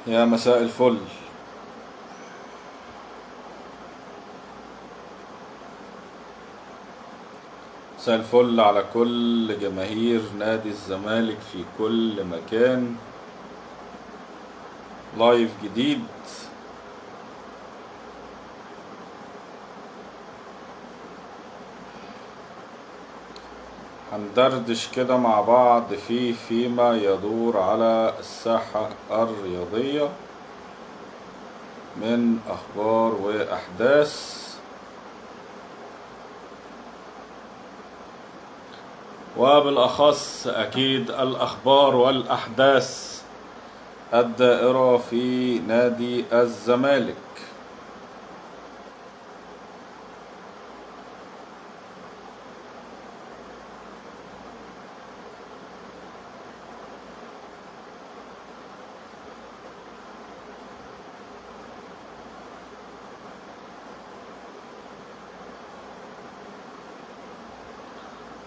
يا مساء الفل. مساء الفل على كل جماهير نادي الزمالك في كل مكان. لايف جديد. هندردش كده مع بعض فيما يدور على الساحة الرياضية من أخبار وأحداث، وبالأخص أكيد الأخبار والأحداث الدائرة في نادي الزمالك.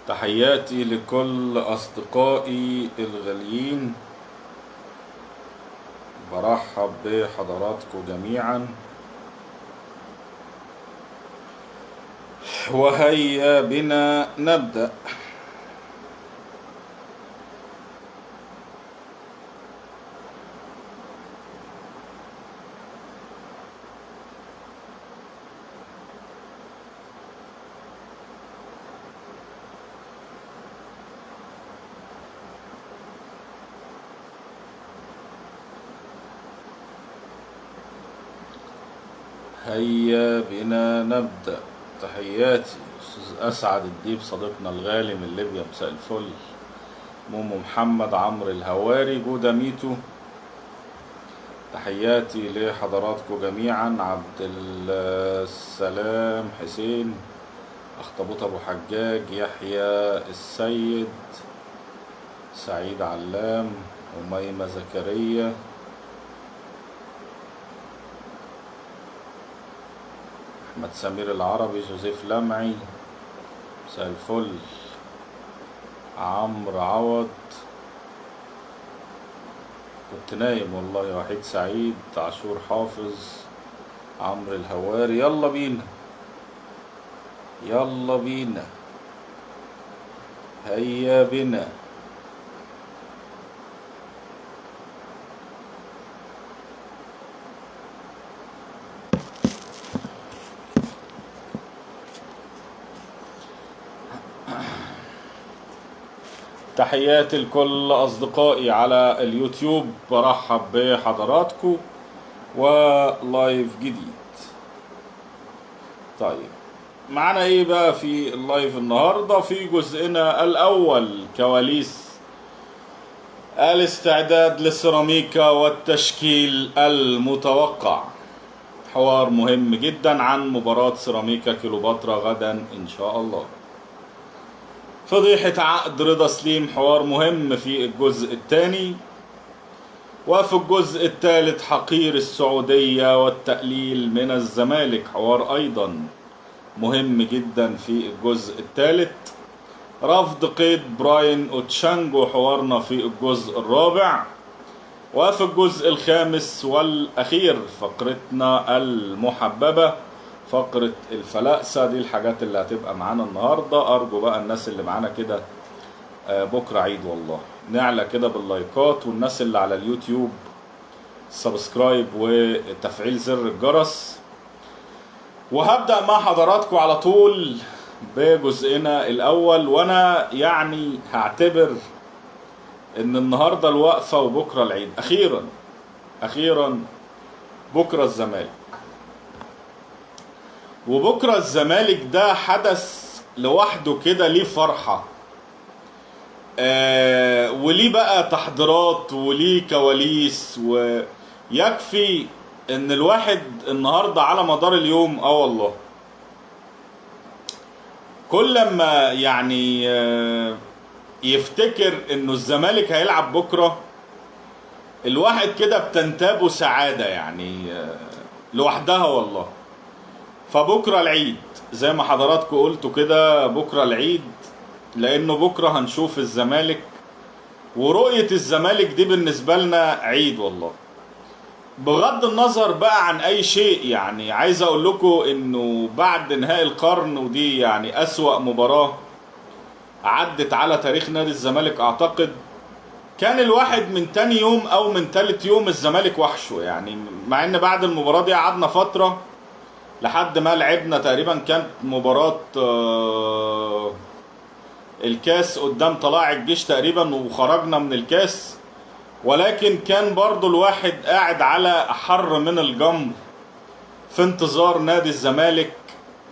تحياتي لكل أصدقائي الغاليين، برحب بحضراتكم جميعا، وهيا بنا نبدأ. هيا بنا نبدأ. تحياتي أستاذ أسعد الديب صديقنا الغالي من ليبيا، مساء الفل. مومو محمد، عمرو الهواري، جودا ميتو، تحياتي لحضراتكم جميعا. عبد السلام حسين، أخطبوط أبو حجاج، يحيى السيد، سعيد علام، أميمة زكريا، أحمد سمير العربي، جوزيف لمعي، مساء الفل. عمرو عوض، كنت نايم والله. وحيد سعيد، عاشور حافظ، عمرو الهواري. يلا بينا يلا بينا، هيا بنا. تحياتي لكل أصدقائي على اليوتيوب، برحب بحضراتكم ولايف جديد. طيب، معنا ايه بقى في اللايف النهاردة؟ في جزئنا الأول كواليس الاستعداد للسيراميكا والتشكيل المتوقع، حوار مهم جدا عن مباراة سيراميكا كيلوباترا غدا إن شاء الله. فضيحة عقد رضا سليم، حوار مهم في الجزء الثاني. وفي الجزء الثالث حقير السعودية والتقليل من الزمالك، حوار أيضا مهم جدا في الجزء الثالث. رفض قيد براين أوتشانجو، حوارنا في الجزء الرابع. وفي الجزء الخامس والأخير فقرتنا المحببة، فقرة الفلاسة. دي الحاجات اللي هتبقى معانا النهاردة. أرجو بقى الناس اللي معانا كده، بكرة عيد والله، نعلى كده باللايكات، والناس اللي على اليوتيوب سبسكرايب وتفعيل زر الجرس. وهبدأ مع حضراتكم على طول بجزئنا الأول. وأنا يعني هعتبر إن النهاردة الوقفة وبكرة العيد. أخيرا بكرة الزمالك. وبكرة الزمالك ده حدث لوحده كده، ليه فرحة، وليه بقى تحضيرات وليه كواليس. ويكفي ان الواحد النهاردة على مدار اليوم والله كل ما يعني يفتكر انه الزمالك هيلعب بكرة، الواحد كده بتنتابه سعادة يعني لوحدها والله. فبكرة العيد زي ما حضراتكم قلتوا كده، بكرة العيد، لانه بكرة هنشوف الزمالك، ورؤية الزمالك دي بالنسبة لنا عيد والله. بغض النظر بقى عن اي شيء، يعني عايز اقول لكم انه بعد نهائي القرن، ودي يعني اسوأ مباراة عدت على تاريخ نادي الزمالك اعتقد، كان الواحد من تاني يوم او من تالت يوم الزمالك وحشه. يعني مع ان بعد المباراة دي قعدنا فترة لحد ما لعبنا تقريبا، كانت مباراة الكاس قدام طلائع الجيش تقريبا وخرجنا من الكاس، ولكن كان برضو الواحد قاعد على حر من الجمر في انتظار نادي الزمالك.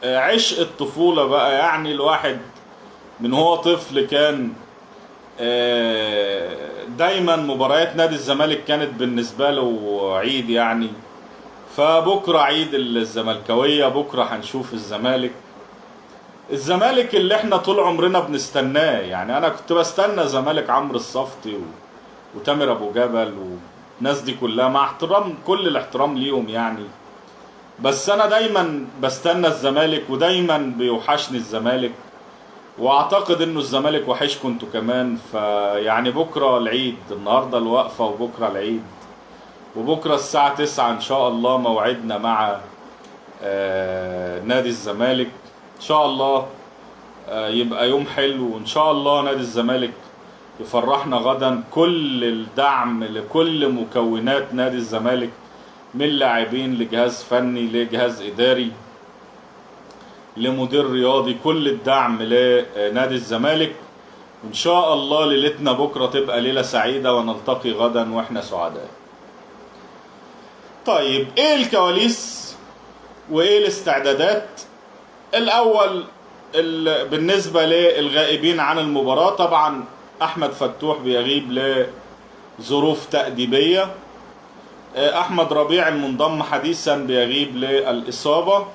عشق الطفولة بقى، يعني الواحد من هو طفل كان دايما مباريات نادي الزمالك كانت بالنسبة له عيد يعني. فبكرة عيد الزملكاوية، بكرة هنشوف الزمالك اللي احنا طول عمرنا بنستناه. يعني انا كنت بستنى زمالك عمرو الصفتي وتامر ابو جبل والناس دي كلها، مع احترام كل الاحترام ليهم يعني، بس انا دايما بستنى الزمالك ودايما بيوحشني الزمالك، واعتقد انه الزمالك وحشكم انتوا كمان. فيعني بكره العيد، النهارده الوقفه وبكره العيد، وبكره الساعه 9 ان شاء الله موعدنا مع نادي الزمالك. ان شاء الله يبقى يوم حلو، وان شاء الله نادي الزمالك يفرحنا غدا. كل الدعم لكل مكونات نادي الزمالك، من لاعبين لجهاز فني لجهاز اداري لمدير رياضي، كل الدعم لنادي الزمالك. وان شاء الله ليلتنا بكره تبقى ليله سعيده، ونلتقي غدا واحنا سعداء. طيب ايه الكواليس وايه الاستعدادات؟ الاول بالنسبه للغائبين عن المباراه، طبعا احمد فتوح بيغيب لظروف تأديبيه، احمد ربيع المنضم حديثا بيغيب للاصابه،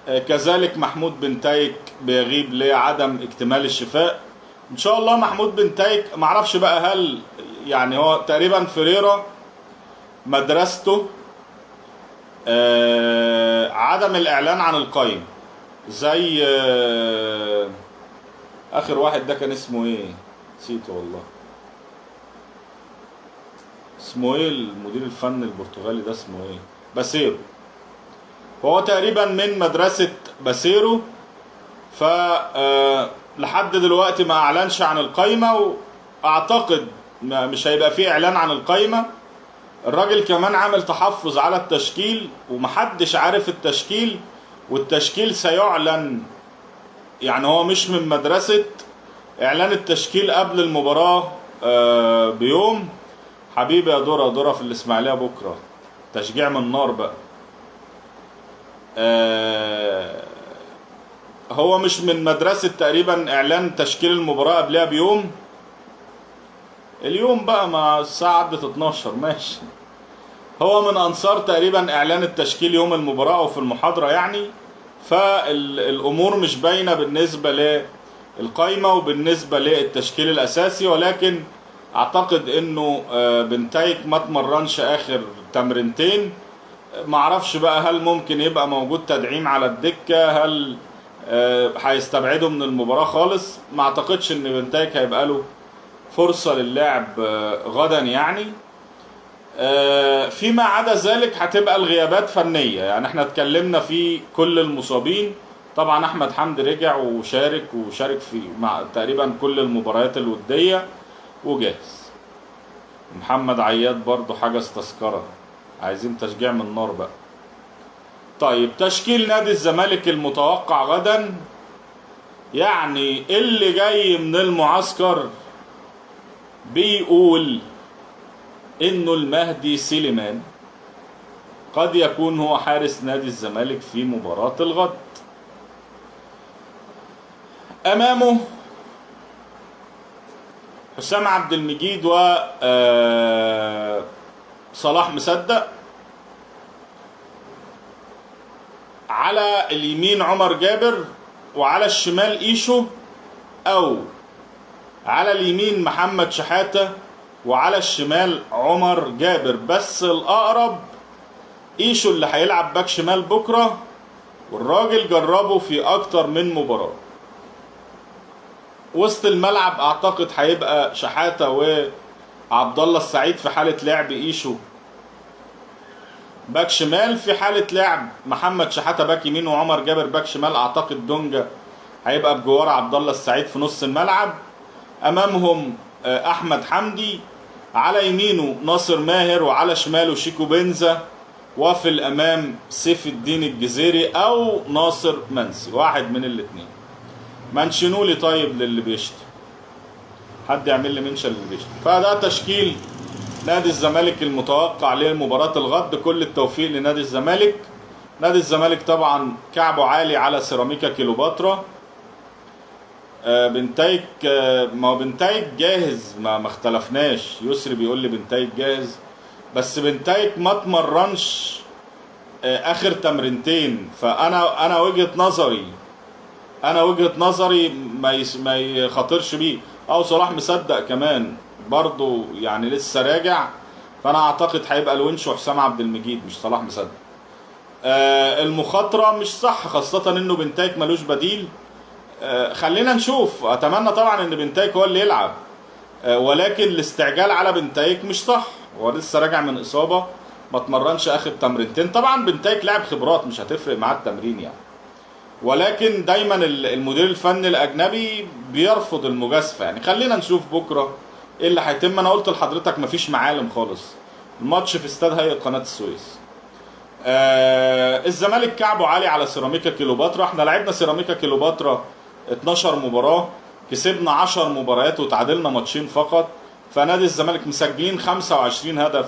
كذلك محمود بن تايك بيغيب لعدم اكتمال الشفاء. ان شاء الله محمود بن تايك معرفش بقى هل يعني هو تقريبا فريرة مدرسته عدم الاعلان عن القائمة، زي اخر واحد ده كان اسمه ايه، نسيته والله، اسمه ايه المدير الفني البرتغالي ده، اسمه ايه، باسيرو. فهو تقريبا من مدرسة باسيرو، ف لحد دلوقتي ما اعلنش عن القايمة، واعتقد مش هيبقى فيه اعلان عن القايمة. الراجل كمان عامل تحفظ على التشكيل، ومحدش عارف التشكيل، والتشكيل سيعلن. يعني هو مش من مدرسة اعلان التشكيل قبل المباراة بيوم. حبيبي يا دورة في الاسماعيلية بكرة، تشجيع من نار بقى. هو مش من مدرسة تقريبا اعلان تشكيل المباراة قبلها بيوم. اليوم بقى مع الساعة عدت 12 ماشي. هو من انصار تقريبا اعلان التشكيل يوم المباراة وفي المحاضرة يعني. فالامور مش باينة بالنسبة للقايمة وبالنسبة للتشكيل الاساسي، ولكن اعتقد انه بنتايك ما تمرنش اخر تمرينتين. معرفش بقى هل ممكن يبقى موجود تدعيم على الدكة، هل هيستبعدوا من المباراة خالص. ما اعتقدش ان بنتايك هيبقى له فرصة للعب غدا يعني. فيما عدا ذلك هتبقى الغيابات فنية. يعني احنا اتكلمنا في كل المصابين. طبعا احمد حمدي رجع وشارك في مع تقريبا كل المباريات الودية وجاهز. محمد عياد برضو حجز تذكرة، عايزين تشجيع من نار بقى. طيب تشكيل نادي الزمالك المتوقع غدا، يعني اللي جاي من المعسكر بيقول انه المهدي سليمان قد يكون هو حارس نادي الزمالك في مباراة الغد. امامه حسام عبد المجيد و صلاح مصدق. على اليمين عمر جابر، وعلى الشمال ايشو، او على اليمين محمد شحاتة وعلى الشمال عمر جابر. بس الاقرب ايشو اللي هيلعب باك شمال بكرة، والراجل جربه في اكتر من مباراة. وسط الملعب اعتقد هيبقى شحاتة وعبد الله السعيد في حالة لعب ايشو باك شمال في حالة لعب محمد شحاتة باك يمين وعمر جابر باك شمال. اعتقد دونجا هيبقى بجوار عبد الله السعيد في نص الملعب. امامهم احمد حمدي، على يمينه ناصر ماهر، وعلى شماله شيكو بنزا، وفي الامام سيف الدين الجزيري او ناصر منسي، واحد من الاثنين. منشنوا لي طيب للي بيشتي، حد يعمل لي منشن للي بيشتي. فده تشكيل نادي الزمالك المتوقع لمباراة الغد. كل التوفيق لنادي الزمالك. نادي الزمالك طبعا كعبه عالي على سيراميكا كيلوباترا. بنتايج، ما هو بنتايج جاهز، ما اختلفناش. يسري بيقول لي بنتايج جاهز، بس بنتايج ما اتمرنش اخر تمرينتين. فانا وجهة نظري ما يخاطرش بيه. او صلاح مصدق كمان برضو يعني لسه راجع، فانا اعتقد هيبقى الونش وحسام عبد المجيد مش صلاح مصدق. المخاطره مش صح، خاصه انه بنتايج ملوش بديل. خلينا نشوف. اتمنى طبعا ان بنتايج هو اللي يلعب، ولكن الاستعجال على بنتايج مش صح. هو لسه راجع من اصابه، ما اتمرنش اخر تمرينتين. طبعا بنتايج لاعب خبرات، مش هتفرق معاه التمرين يعني، ولكن دايما المدير الفني الاجنبي بيرفض المجازفه. يعني خلينا نشوف بكره ايه اللي هيتم. انا قلت لحضرتك مفيش معالم خالص. الماتش في استاد هيئه قناه السويس. الزمالك كعبه عالي على سيراميكا كيلوباترا. احنا لعبنا سيراميكا كيلوباترا 12 مباراه، كسبنا 10 مباريات وتعادلنا ماتشين فقط. فنادي الزمالك مسجلين 25 هدف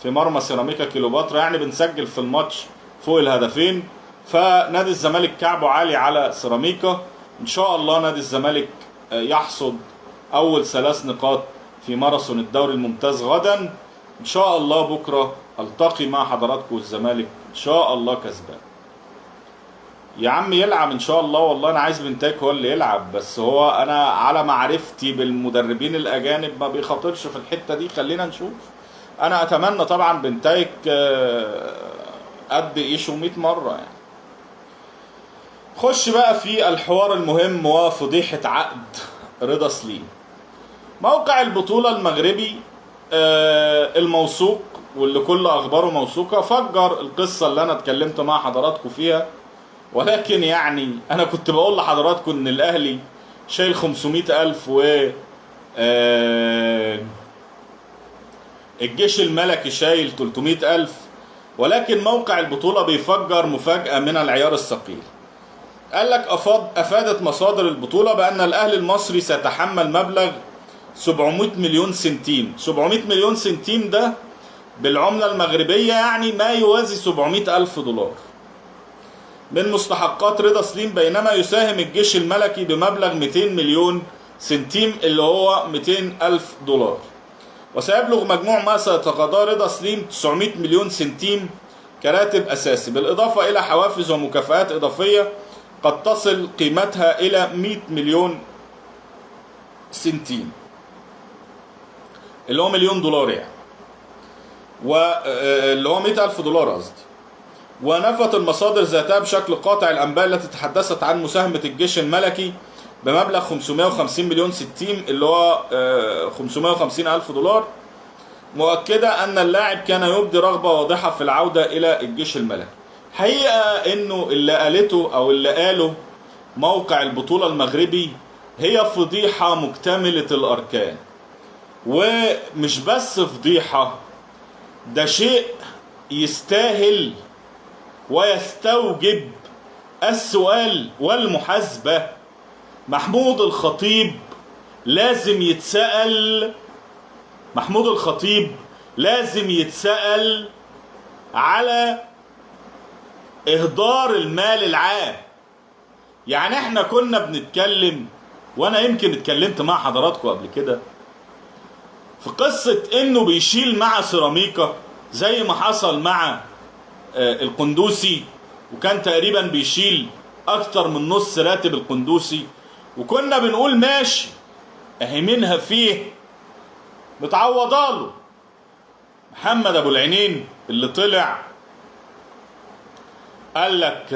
في مرمى سيراميكا كيلوباترا، يعني بنسجل في الماتش فوق الهدفين. فنادي الزمالك كعبه عالي على سيراميكا. ان شاء الله نادي الزمالك يحصد اول 3 نقاط في ماراثون الدوري الممتاز غدا. ان شاء الله بكره التقي مع حضراتكم الزمالك ان شاء الله كسبان. يا عم يلعب ان شاء الله. والله انا عايز بنتايج هو اللي يلعب، بس هو انا على معرفتي بالمدربين الاجانب ما بيخاطرش في الحته دي. خلينا نشوف. انا اتمنى طبعا بنتايج قد ايشه 100 مره يعني. خش بقى في الحوار المهم وفضيحه عقد رضا سليم. موقع البطوله المغربي الموثوق واللي كل اخباره موثوقه فجر القصه اللي انا اتكلمت مع حضراتكم فيها. ولكن يعني انا كنت بقول لحضراتكم ان الاهلي شايل 500,000 و الجيش الملكي شايل 300,000. ولكن موقع البطولة بيفجر مفاجأة من العيار الثقيل. قال لك افادت مصادر البطولة بان الاهلي المصري سيتحمل مبلغ 700 مليون سنتيم. 700 مليون سنتيم ده بالعملة المغربية يعني ما يوازي 700,000 دولار من مستحقات رضا سليم، بينما يساهم الجيش الملكي بمبلغ 200 مليون سنتيم اللي هو 200,000 دولار. وسيبلغ مجموع ما سيتقاضاه رضا سليم 900 مليون سنتيم كراتب أساسي، بالإضافة إلى حوافز ومكافآت إضافية قد تصل قيمتها إلى 100 مليون سنتيم اللي هو مليون دولار يعني، واللي هو 100,000 دولار قصدي. ونفت المصادر ذاتها بشكل قاطع الأنباء التي تحدثت عن مساهمة الجيش الملكي بمبلغ 550 مليون سنتيم اللي هو 550,000 دولار، مؤكدة أن اللاعب كان يبدي رغبة واضحة في العودة إلى الجيش الملكي. حقيقة إنه اللي قالته أو اللي قاله موقع البطولة المغربي هي فضيحة مكتملة الأركان. ومش بس فضيحة، ده شيء يستاهل ويستوجب السؤال والمحاسبة. محمود الخطيب لازم يتسأل. محمود الخطيب لازم يتسأل على إهدار المال العام. يعني احنا كنا بنتكلم، وانا يمكن اتكلمت مع حضراتكم قبل كده في قصة انه بيشيل مع سيراميكا زي ما حصل مع القندوسي، وكان تقريبا بيشيل اكتر من نص راتب القندوسي، وكنا بنقول ماشي اهي منها فيه متعوضاله. محمد ابو العينين اللي طلع قال لك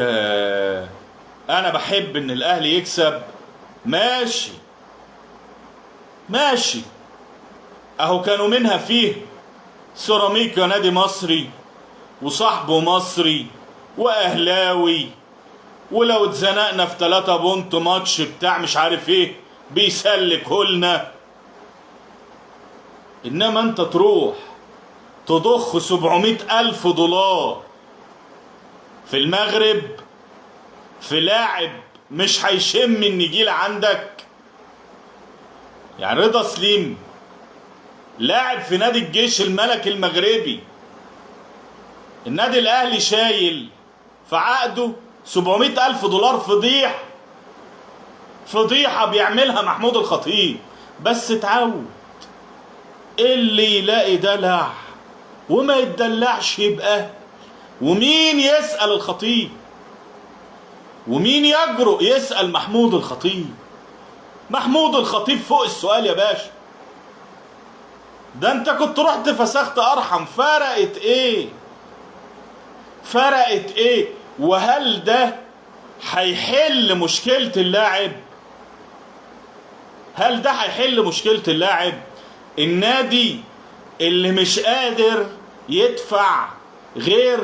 انا بحب ان الاهلي يكسب. ماشي اهو كانوا منها فيه سيراميكا نادي مصري وصاحبه مصري واهلاوي، ولو اتزنقنا في 3 بونت ماتش بتاع مش عارف ايه بيسلكهولنا. انما انت تروح تضخ 700,000 دولار في المغرب في لاعب مش هيشم النجيلة عندك. يعني رضا سليم لاعب في نادي الجيش الملكي المغربي، النادي الاهلي شايل في عقده 700,000 دولار. فضيحة بيعملها محمود الخطيب. بس اتعود، اللي يلاقي دلع وما يتدلعش يبقى. ومين يسأل الخطيب؟ ومين يجرؤ يسأل محمود الخطيب؟ محمود الخطيب فوق السؤال يا باشا. ده انت كنت رحت فسخت ارحم. فرقت ايه؟ فرقت ايه؟ وهل ده هيحل مشكلة اللاعب؟ هل ده هيحل مشكلة اللاعب؟ النادي اللي مش قادر يدفع غير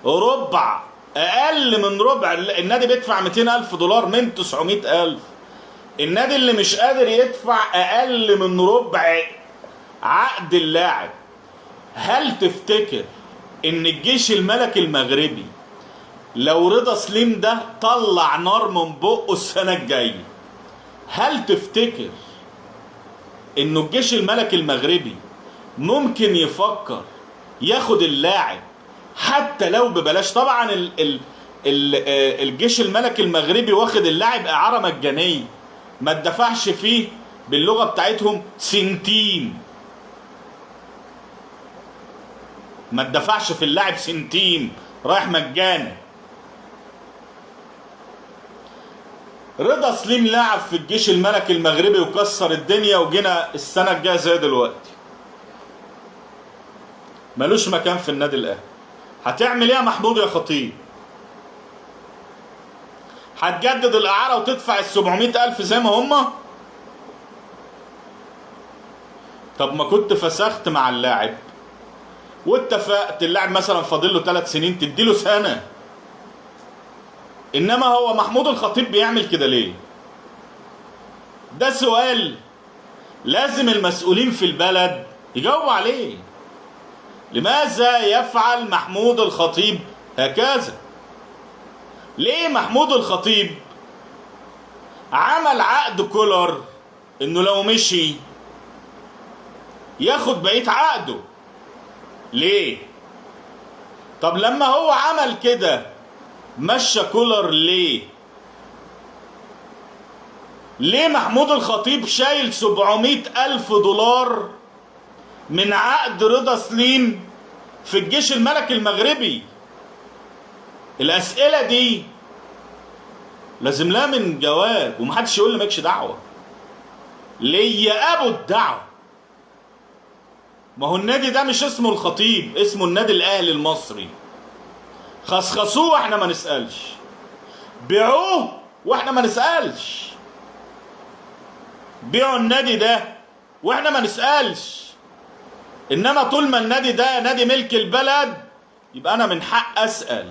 ربع، اقل من ربع. النادي بيدفع 200,000 دولار من 900,000. النادي اللي مش قادر يدفع اقل من ربع عقد اللاعب. هل تفتكر ان الجيش الملكي المغربي لو رضا سليم ده طلع نار من بقه السنة الجاية، هل تفتكر انه الجيش الملكي المغربي ممكن يفكر ياخد اللاعب حتى لو ببلاش؟ طبعا الجيش الملكي المغربي واخد اللاعب اعارة مجانية، ما تدفعش فيه باللغة بتاعتهم سنتيم. ما تدفعش في اللاعب سنتيم، رايح مجانا. رضا سليم لاعب في الجيش الملكي المغربي وكسر الدنيا، وجينا السنة الجاية زي دلوقتي ملوش مكان في النادي الاهلي. هتعمل ايه يا محمود يا خطيب؟ هتجدد الاعاره وتدفع 700,000 زي ما هما؟ طب ما كنت فسخت مع اللاعب واتفقت اللاعب مثلا فاضل له 3 سنين تديله سنه. انما هو محمود الخطيب بيعمل كده ليه؟ ده سؤال لازم المسؤولين في البلد يجاوبوا عليه. لماذا يفعل محمود الخطيب هكذا؟ ليه محمود الخطيب عمل عقد كولر انه لو مشي ياخد بقية عقده؟ ليه؟ طب لما هو عمل كده مشى كولر ليه؟ ليه محمود الخطيب شايل 700,000 دولار من عقد رضا سليم في الجيش الملكي المغربي؟ الأسئلة دي لازم لها من جواب، ومحدش يقول لي مالكش دعوة. ليا أبو الدعوة. ما هو النادي ده مش اسمه الخطيب، اسمه النادي الأهلي المصري. خصخصوه واحنا ما نسألش، بيعوه واحنا ما نسألش، بيعوا النادي ده واحنا ما نسألش. انما طول ما النادي ده نادي ملك البلد يبقى انا من حق اسأل،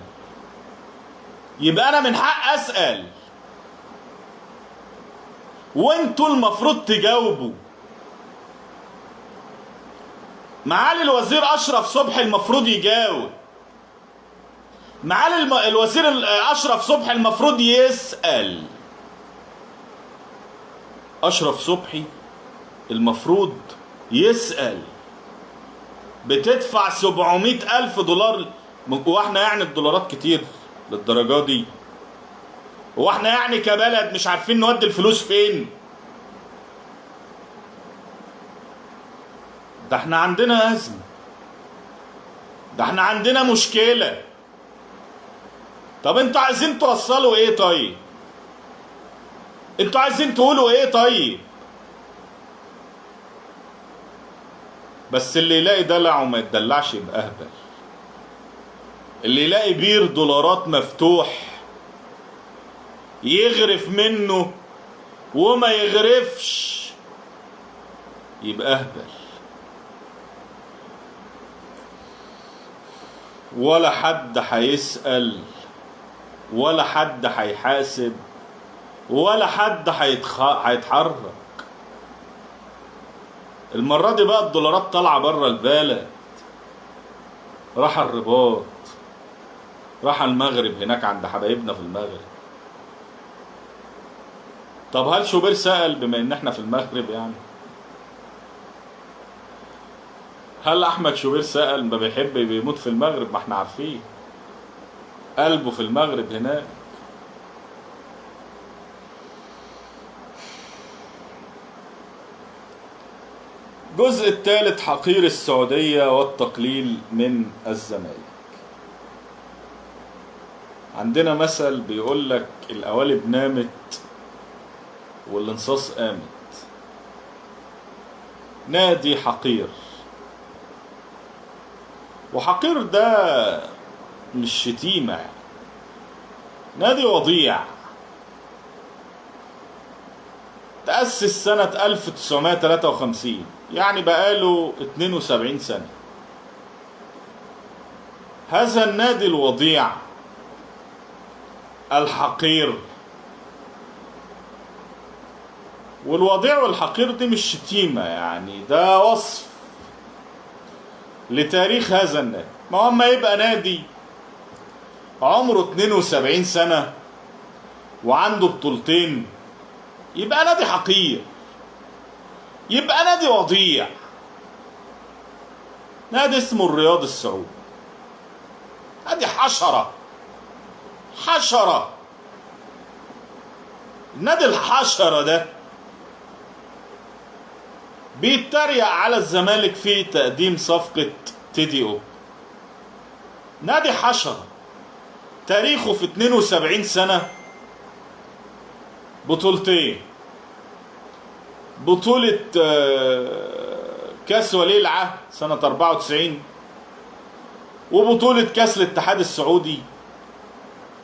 يبقى انا من حق اسأل، وانتوا المفروض تجاوبوا. معالي الوزير اشرف صبحي المفروض يجاوب، معالي الوزير اشرف صبحي المفروض يسأل. اشرف صبحي المفروض يسأل. بتدفع 700,000 دولار، واحنا يعني الدولارات كتير للدرجة دي؟ واحنا يعني كبلد مش عارفين نودي الفلوس فين؟ ده احنا عندنا أزمة، ده احنا عندنا مشكلة. طب انتوا عايزين توصلوا ايه طيب؟ انتوا عايزين تقولوا ايه طيب؟ بس اللي يلاقي دلع وما يتدلعش يبقى اهبل. اللي يلاقي بير دولارات مفتوح يغرف منه وما يغرفش يبقى اهبل. ولا حد هيسأل، ولا حد هيحاسب، ولا حد هيتحرك. المرة دي بقى الدولارات طالعة بره البلد، راح الرباط، راح المغرب هناك عند حبايبنا في المغرب. طب هل شوبير سأل بما ان احنا في المغرب يعني؟ هل احمد شوبير سأل؟ ما بيحب بيموت في المغرب، ما احنا عارفين قلبه في المغرب هناك. الجزء الثالث: حقير السعودية والتقليل من الزمالك. عندنا مثل بيقول لك القوالب نامت والانصاص قامت. نادي حقير، وحقير ده مش شتيمة يعني. نادي وضيع، تأسس سنة 1953، يعني بقاله 72 سنة. هذا النادي الوضيع الحقير، والوضيع والحقير دي مش شتيمة يعني، ده وصف لتاريخ هذا النادي. ما هو اما يبقى نادي عمره 72 سنة وعنده بطولتين يبقى نادي حقير، يبقى نادي وضيع. نادي اسمه الرياض السعودي، نادي حشرة، حشرة. النادي الحشرة ده بيتريق على الزمالك في تقديم صفقة تيدي او. نادي حشرة تاريخه في 72 سنة بطولتين: بطولة كاس ولي العهد سنة 94، وبطولة كاس الاتحاد السعودي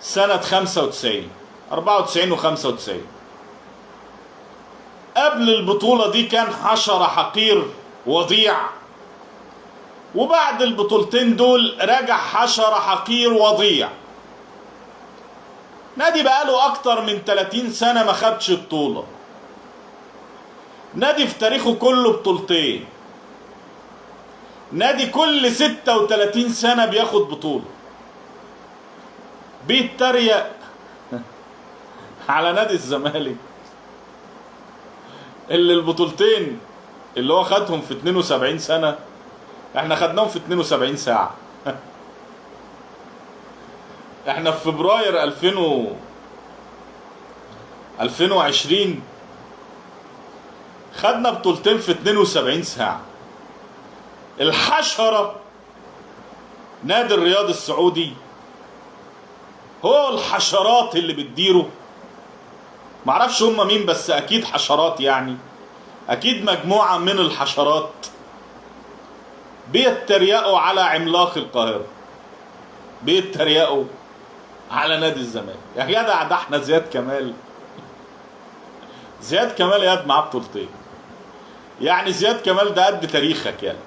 سنة 95، 94 و 95. قبل البطولة دي كان حشرة حقير وضيع، وبعد البطولتين دول رجع حشرة حقير وضيع. نادي بقاله أكتر من 30 سنة ما خدش بطولة. نادي في تاريخه كله بطولتين. نادي كل 36 سنة بياخد بطولة. بيتريق على نادي الزمالك اللي البطولتين اللي هو خدهم في 72 سنة احنا خدناهم في 72 ساعة. احنا في فبراير 2020 خدنا بطولتين في 72 ساعة. الحشرة نادي الرياض السعودي هو الحشرات اللي بتديره. معرفش هم مين، بس اكيد حشرات يعني، اكيد مجموعة من الحشرات بيتريقوا على عملاق القاهرة، بيتريقوا على نادي الزمالك. يا جدع ده احنا زياد كمال، زياد كمال ياد معاه بطولتين. يعني زياد كمال ده قد تاريخك يعني.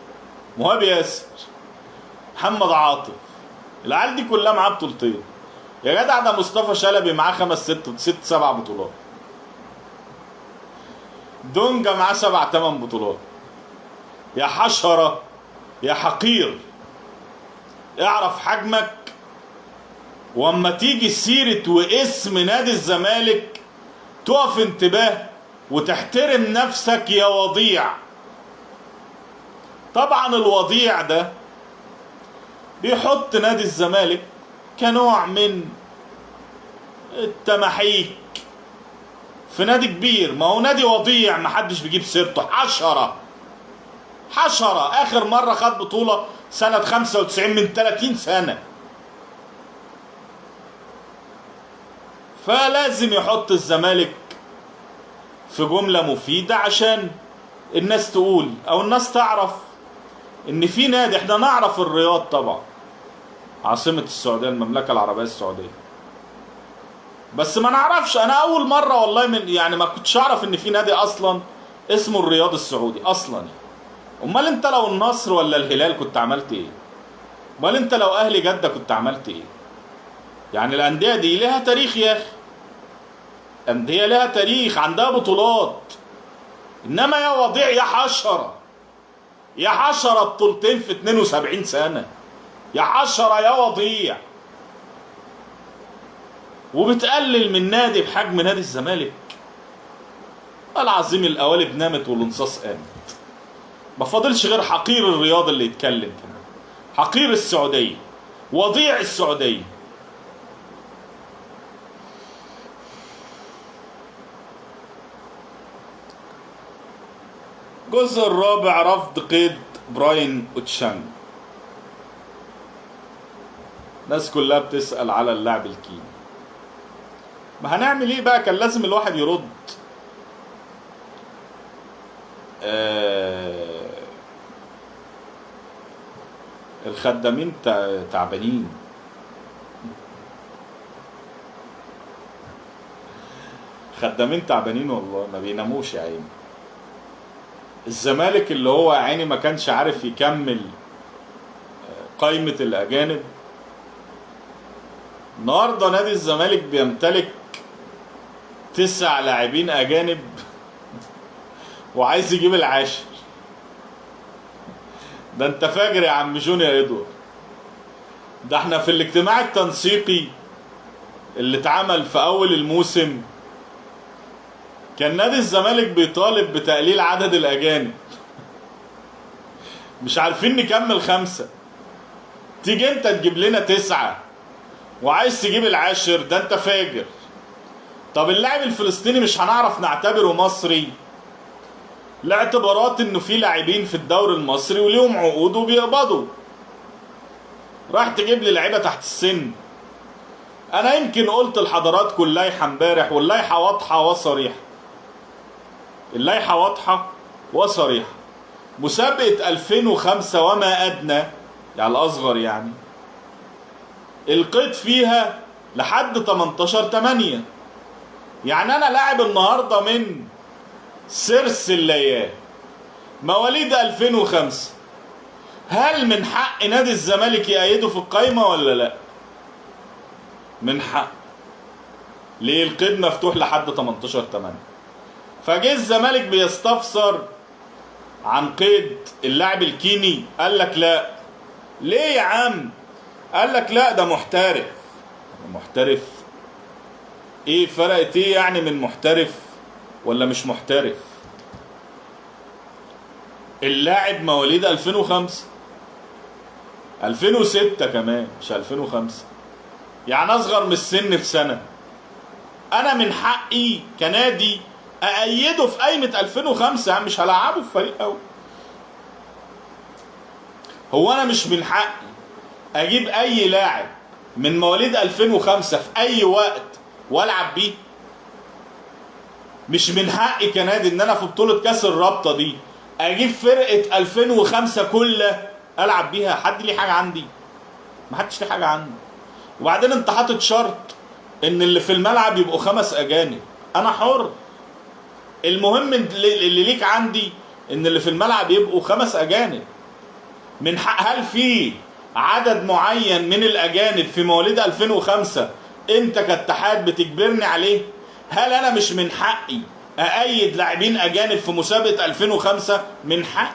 مهاب ياسر، محمد عاطف، العيال دي كلها معاه بطولتين. يا جدع ده مصطفى شلبي معاه 5 6 7 بطولات. دونجا معاه 7 8 بطولات. يا حشرة يا حقير، اعرف حجمك، واما تيجي سيرة واسم نادي الزمالك تقف انتباه وتحترم نفسك يا وضيع. طبعا الوضيع ده بيحط نادي الزمالك كنوع من التمحيك في نادي كبير. ما هو نادي وضيع محدش بيجيب سيرته. حشرة، حشرة اخر مرة خد بطولة سنة 95 من 30 سنة. فلازم يحط الزمالك في جملة مفيدة عشان الناس تقول او الناس تعرف ان في نادي. احنا نعرف الرياض طبعا عاصمة السعودية، المملكة العربية السعودية، بس ما نعرفش. انا اول مرة والله من يعني ما كنتش اعرف ان في نادي اصلا اسمه الرياض السعودي اصلا. امال انت لو النصر ولا الهلال كنت عملت ايه؟ امال انت لو اهلي جده كنت عملت ايه؟ يعني الانديه دي لها تاريخ يا اخي، انديه لها تاريخ، عندها بطولات. انما يا وضيع يا حشره، يا حشره بطولتين في 72 سنه، يا حشره يا وضيع، وبتقلل من نادي بحجم نادي الزمالك. العظيم القوالب نامت والانصاص قامت. ما فاضلش غير حقير الرياض اللي يتكلم كمان، حقير السعوديه، وضيع السعوديه. الجزء الرابع، رفض قيد براين اوتشانج. الناس كلها بتسأل على اللاعب الكيني. ما هنعمل ايه بقى؟ كان لازم الواحد يرد. الخدامين تعبانين. خدامين تعبانين والله، ما بيناموش يا عيني. الزمالك اللي هو يا عيني ما كانش عارف يكمل قائمة الأجانب، النهارده نادي الزمالك بيمتلك 9 لاعبين أجانب وعايز يجيب العاشر. ده انت فاجر يا عم جون يا ادوار. ده احنا في الاجتماع التنسيقي اللي اتعمل في أول الموسم كان نادي الزمالك بيطالب بتقليل عدد الأجانب، مش عارفين نكمل 5، تيجي انت تجيب لنا 9 وعايز تجيب العاشر؟ ده انت فاجر. طب اللاعب الفلسطيني مش هنعرف نعتبره مصري لاعتبارات انه في لاعبين في الدوري المصري وليهم عقود وبيقبضوا، راح تجيب لي لعيبه تحت السن. انا يمكن قلت لحضراتكم اللائحه امبارح، واللائحه واضحه وصريحه، اللائحه واضحه وصريحه. مسابقه 2005 وما ادنى، يعني الاصغر، يعني القيد فيها لحد 18/8. يعني انا لاعب النهارده من سرس الليال مواليد 2005، هل من حق نادي الزمالك يأيده في القايمه ولا لا؟ من حق. ليه؟ القيد مفتوح لحد 18/8. فجه الزمالك بيستفسر عن قيد اللاعب الكيني، قال لك لا. ليه يا عم؟ قال لك لا ده محترف. محترف ايه؟ فرقت ايه يعني من محترف ولا مش محترف؟ اللاعب مواليد 2005 2006 كمان، مش 2005، يعني اصغر من السن بسنه. انا من حقي كنادي أأيده في قايمة 2005، يعني مش هلعبه في فريق أول. هو أنا مش من حقي أجيب أي لاعب من مواليد 2005 في أي وقت وألعب بيه؟ مش من حقي كنادي إن أنا في بطولة كأس الرابطة دي أجيب فرقة 2005 كلها ألعب بيها؟ حد ليه حاجة عندي؟ محدش ليه حاجة عندي. وبعدين أنت حاطط شرط إن اللي في الملعب يبقوا 5 أجانب. أنا حر، المهم اللي ليك عندي ان اللي في الملعب يبقوا 5 اجانب. من حق، هل في عدد معين من الاجانب في مواليد 2005 انت كاتحاد بتجبرني عليه؟ هل انا مش من حقي اأيد لاعبين اجانب في مسابقة 2005؟ من حقي.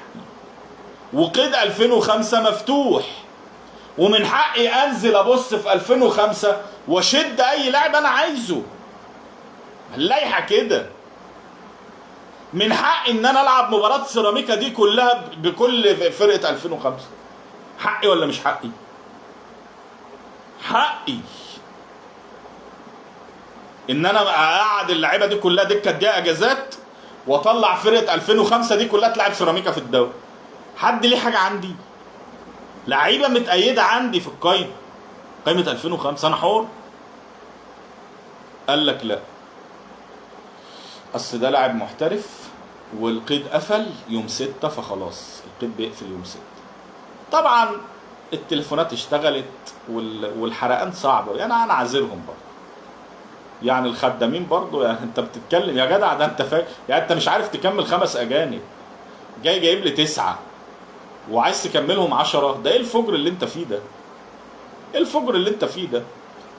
وقيد 2005 مفتوح، ومن حقي انزل ابص في 2005 واشد اي لاعب انا عايزه. اللائحة كده. من حقي ان انا العب مباراة سيراميكا دي كلها بكل فرقة 2005. حقي ولا مش حقي؟ حقي ان انا اقعد اللعيبه دي كلها دكه اديها اجازات واطلع فرقه 2005 دي كلها تلعب سيراميكا في الدوري. حد ليه حاجه عندي؟ لعيبه متأيده عندي في القايمه، قايمه 2005، انا حر. قال لك لا، اصل ده لاعب محترف والقيد قفل يوم 6، فخلاص القيد بيقفل يوم 6. طبعا التليفونات اشتغلت والحرقان صعب، يعني انا عاذرهم برضه، يعني الخدامين برضه. يعني انت بتتكلم يا جدع، ده انت فاكر يعني انت مش عارف تكمل 5 اجانب، جايب لي 9. وعايز تكملهم 10، ده ايه الفجر اللي انت فيه ده؟ ايه الفجر اللي انت فيه ده؟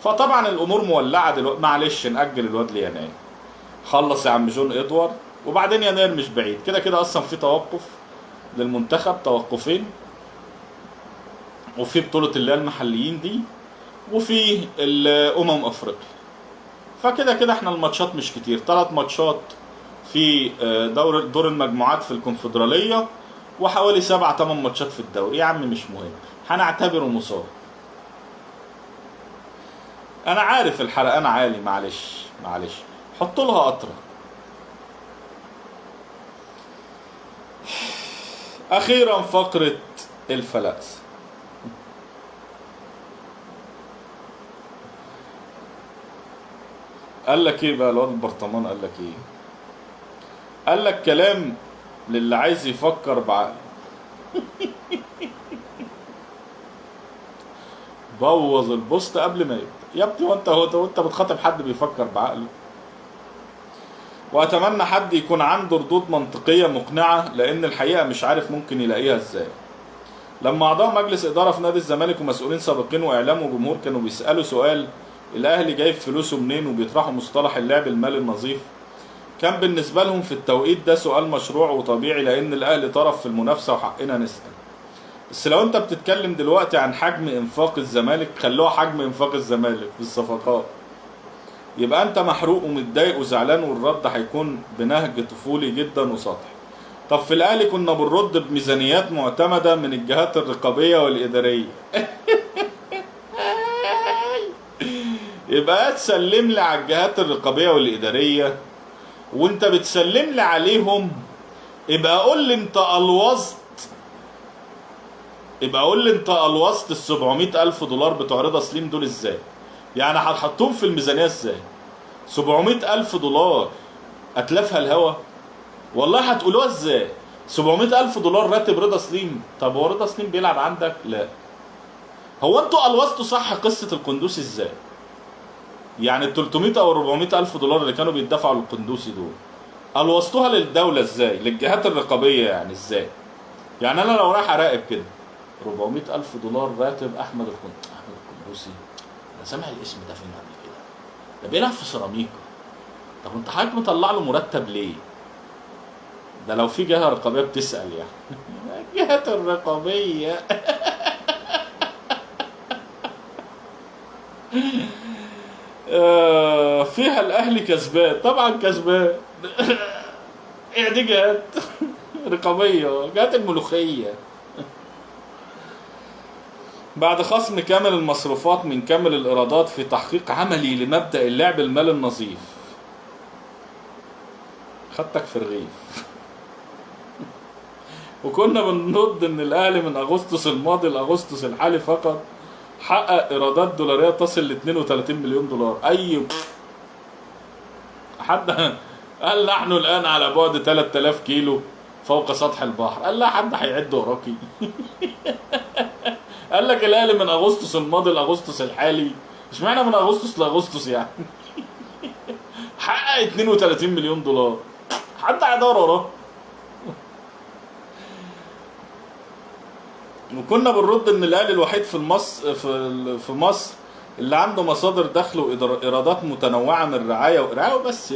فطبعا الامور مولعه دلوقتي. معلش نأجل الواد ليناير. خلص يا عم جون ادوارد، وبعدين يناير مش بعيد، كده كده اصلا في توقف للمنتخب، توقفين، وفي بطولة اللي هي المحليين دي، وفي افريقيا. فكده كده احنا الماتشات مش كتير، 3 ماتشات في دور المجموعات في الكونفدرالية، وحوالي 7-8 ماتشات في الدوري. يا عم مش مهم، هنعتبره مصاب. انا عارف الحرقان عالي، معلش حط لها قطرة. اخيرا فقرة الفلاسفة. قال لك ايه بقى الواد البرطمان؟ قال لك ايه؟ قال لك كلام للي عايز يفكر بعقله. بوظ البوست قبل ما يبدا. يا ابني وانت بتخاطب حد بيفكر بعقله؟ واتمنى حد يكون عنده ردود منطقيه مقنعه، لان الحقيقه مش عارف ممكن يلاقيها ازاي. لما اعضاء مجلس اداره في نادي الزمالك ومسؤولين سابقين واعلام وجمهور كانوا بيسالوا سؤال الاهلي جايب فلوسه منين، وبيطرحوا مصطلح اللعب المالي النظيف، كان بالنسبه لهم في التوقيت ده سؤال مشروع وطبيعي، لان الاهلي طرف في المنافسه وحقنا نسال. بس لو انت بتتكلم دلوقتي عن حجم انفاق الزمالك، خلوها حجم انفاق الزمالك في الصفقات، يبقى انت محروق ومتضايق وزعلان، والرد هيكون بنهج طفولي جدا وسطحي. طب في الاهلي كنا بنرد بميزانيات معتمده من الجهات الرقابيه والاداريه. يبقى تسلم لي على الجهات الرقابيه والاداريه، وانت بتسلم لي عليهم يبقى قول لي انت الوظت ال 700,000 دولار بتوع رضا سليم دول ازاي؟ يعني هتحطهم في الميزانيه ازاي؟ 700,000 دولار اتلافها الهوا؟ والله هتقولوها ازاي؟ 700,000 دولار راتب رضا سليم. طب هو رضا سليم بيلعب عندك؟ لا. هو انتوا الوظتوا صح قصه القندوسي ازاي؟ يعني ال 300 او 400,000 دولار اللي كانوا بيدفعوا للقندوسي دول الوظتوها للدوله ازاي؟ للجهات الرقابيه يعني ازاي؟ يعني انا لو رايح اراقب كده 400,000 دولار راتب احمد القندوسي، انا سامع الاسم ده فين قبل كده؟ ده بيلعب في سيراميكا. طب انت حضرتك مطلع له مرتب ليه؟ ده لو في جهه رقابيه بتسال يعني. الجهات الرقابيه. فيها الاهلي كسبان، طبعا كسبان. ايه دي جهات رقابيه؟ جهات الملوخيه. بعد خصم كامل المصروفات من كامل الايرادات في تحقيق عملي لمبدأ اللعب المالي النظيف. خدتك في رغيف. وكنا بنرد ان الاهلي من اغسطس الماضي لاغسطس الحالي فقط حقق ايرادات دولاريه تصل ل 32 مليون دولار. اي حد قال نحن الان على بعد 3000 كيلو فوق سطح البحر؟ قال لا حد هيعد وراكي. قال لك الاهلي من اغسطس الماضي لاغسطس الحالي، اشمعنى من اغسطس لاغسطس يعني؟ حقق 32 مليون دولار، حد هيدور وراه؟ وكنا بنرد ان الاهلي الوحيد في مصر اللي عنده مصادر دخل وايرادات متنوعه من رعايه وبس.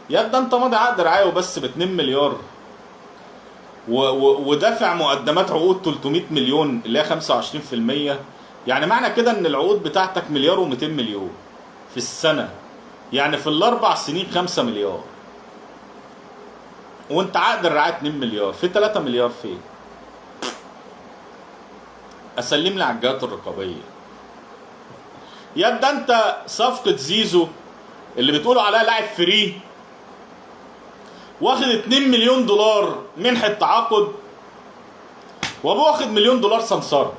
يا ده انت ماضي عقد رعايه وبس ب 2 مليار ودافع مقدمات عقود 300 مليون اللي هي 25%. يعني معنى كده ان العقود بتاعتك 1 مليار و200 مليون في السنه، يعني في ال4 سنين 5 مليار، وانت عقد الرعايه 2 مليار، في 3 مليار فين؟ اسلم لي على الجهات الرقابيه. يا ده انت صفقه زيزو اللي بتقولوا عليها لاعب فري واخد 2 مليون دولار منحه تعاقد، وابوه واخد مليون دولار سمساره.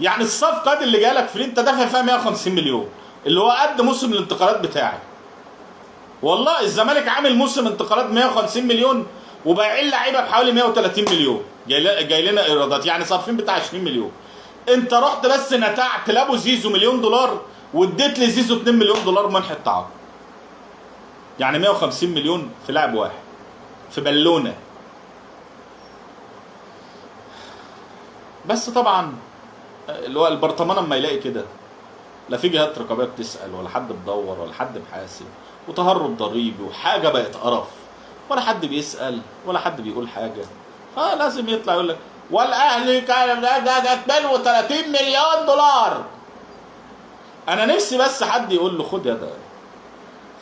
يعني الصفقه دي اللي جالك فري انت دافع فيها 150 مليون، اللي هو قد موسم الانتقالات بتاعي. والله الزمالك عامل موسم انتقالات 150 مليون وبايعين لعيبه بحوالي 130 مليون، جاي لنا ايرادات، يعني صارفين بتاع 20 مليون. انت رحت بس نتعت لابو زيزو مليون دولار واديت لزيزو 2 مليون دولار منحه تعاقد، يعني 150 مليون في لاعب واحد في بالونه. بس طبعا اللي هو البرطمان اما يلاقي كده، لا في جهات رقابيه بتسال ولا حد بدور ولا حد بحاسب، وتهرب ضريبي وحاجه بقت قرف، ولا حد بيسال ولا حد بيقول حاجه، فلازم يطلع يقول لك والاهلي كان ده 32 مليون دولار. انا نفسي بس حد يقول له خد يا ده،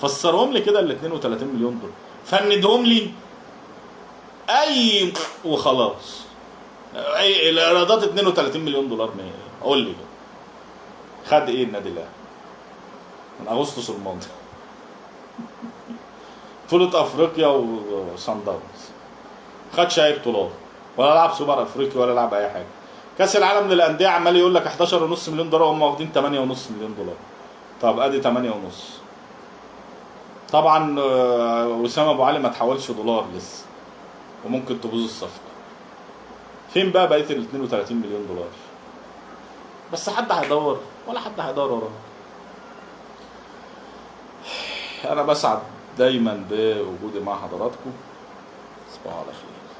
فسرهم لي كده ال 32 مليون دولار، فندهم لي اي وخلاص. اي الايرادات 32 مليون دولار قول لي بقى. خد ايه النادي الاهلي من اغسطس الماضي؟ بطولة افريقيا وصن داونز، خدش اي بطولات، ولا لعب سوبر افريقيا ولا لعب اي حاجه. كاس العالم للانديه عمال يقول لك 11.5 مليون دولار، هم واخدين 8.5 مليون دولار. طب ادي 8.5. طبعا وسام ابو علي ما تحولش دولار لسه، وممكن تبوظ الصفقه. فين بقى بقيه ال 32 مليون دولار؟ بس حد هيدور ولا حد هيدور وراه. انا بسعد دايما بوجودي مع حضراتكم. تصبحوا على خير.